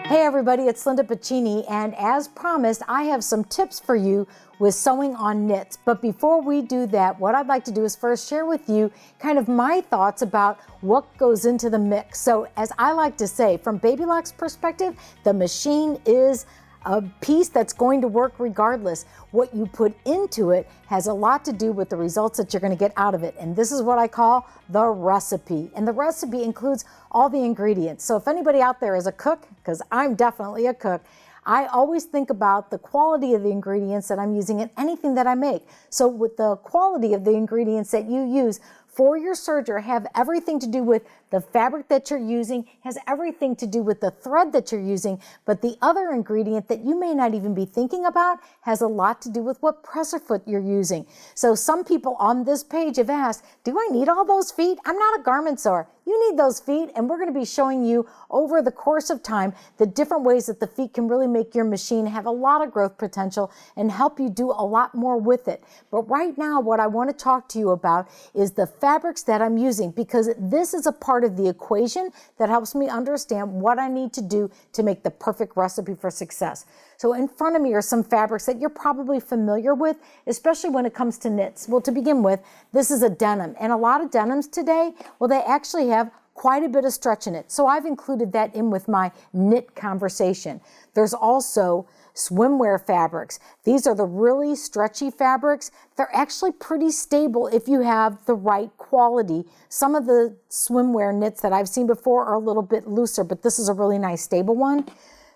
Hey everybody, it's Linda Pacini, and as promised, I have some tips for you with sewing on knits. But before we do that, what I'd like to do is first share with you kind of my thoughts about what goes into the mix. So as I like to say, from Babylock's perspective, the machine is a piece that's going to work regardless. What you put into it has a lot to do with the results that you're going to get out of it. And this is what I call the recipe. And the recipe includes all the ingredients. So if anybody out there is a cook, because I'm definitely a cook, I always think about the quality of the ingredients that I'm using in anything that I make. So with the quality of the ingredients that you use for your serger have everything to do with the fabric that you're using, has everything to do with the thread that you're using, but the other ingredient that you may not even be thinking about has a lot to do with what presser foot you're using. So some people on this page have asked, do I need all those feet? I'm not a garment sewer. You need those feet, and we're going to be showing you over the course of time the different ways that the feet can really make your machine have a lot of growth potential and help you do a lot more with it. But right now, what I want to talk to you about is the fabrics that I'm using, because this is a part of the equation that helps me understand what I need to do to make the perfect recipe for success. So in front of me are some fabrics that you're probably familiar with, especially when it comes to knits. Well, to begin with, this is a denim, and a lot of denims today, well, they actually have quite a bit of stretch in it. So I've included that in with my knit conversation. There's also swimwear fabrics. These are the really stretchy fabrics. They're actually pretty stable if you have the right quality. Some of the swimwear knits that I've seen before are a little bit looser, but this is a really nice stable one.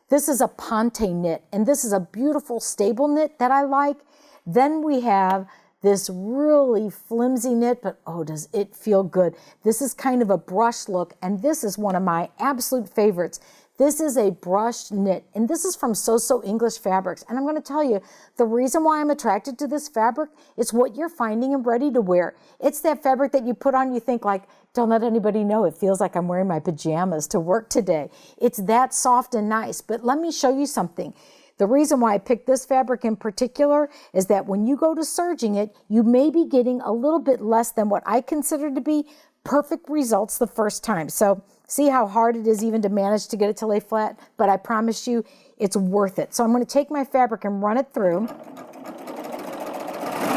This is a ponte knit, and this is a beautiful stable knit that I like. Then we have this really flimsy knit, but oh, does it feel good. This is kind of a brush look, and this is one of my absolute favorites. This is a brushed knit, and this is from So English Fabrics. And I'm going to tell you, the reason why I'm attracted to this fabric is what you're finding and ready to wear. It's that fabric that you put on, you think like, don't let anybody know. It feels like I'm wearing my pajamas to work today. It's that soft and nice. But let me show you something. The reason why I picked this fabric in particular is that when you go to serging it, you may be getting a little bit less than what I consider to be perfect results the first time. So see how hard it is even to manage to get it to lay flat, but I promise you it's worth it. So I'm going to take my fabric and run it through.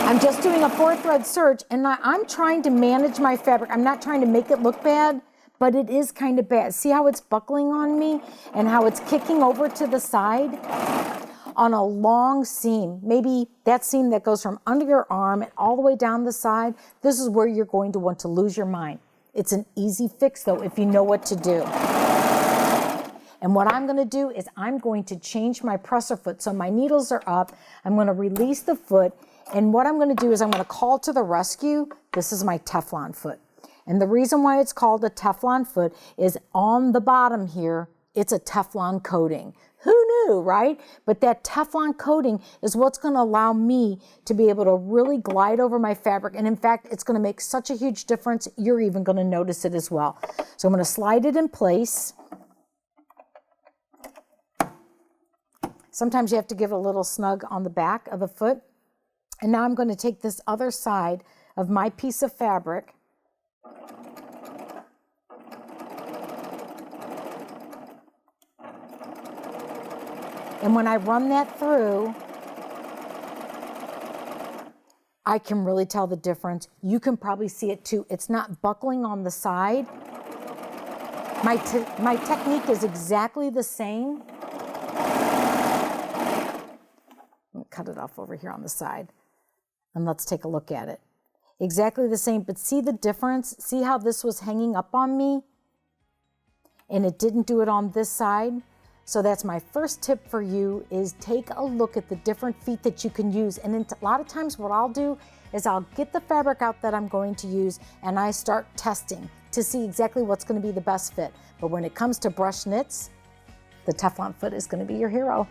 I'm just doing a 4-thread serge, and I'm trying to manage my fabric. I'm not trying to make it look bad, but it is kind of bad. See how it's buckling on me and how it's kicking over to the side on a long seam. Maybe that seam that goes from under your arm and all the way down the side. This is where you're going to want to lose your mind. It's an easy fix though if you know what to do. And what I'm going to do is I'm going to change my presser foot. So my needles are up. I'm going to release the foot. And what I'm going to do is I'm going to call to the rescue. This is my Teflon foot. And the reason why it's called a Teflon foot is on the bottom here, it's a Teflon coating. Who knew, right? But that Teflon coating is what's going to allow me to be able to really glide over my fabric. And in fact, it's going to make such a huge difference, you're even going to notice it as well. So I'm going to slide it in place. Sometimes you have to give it a little snug on the back of the foot. And now I'm going to take this other side of my piece of fabric . And when I run that through, I can really tell the difference. You can probably see it too. It's not buckling on the side. My technique is exactly the same. I'll cut it off over here on the side. And let's take a look at it. Exactly the same, but see the difference? See how this was hanging up on me? And it didn't do it on this side? So that's my first tip for you, is take a look at the different feet that you can use. And a lot of times what I'll do is I'll get the fabric out that I'm going to use and I start testing to see exactly what's going to be the best fit. But when it comes to brush knits, the Teflon foot is going to be your hero.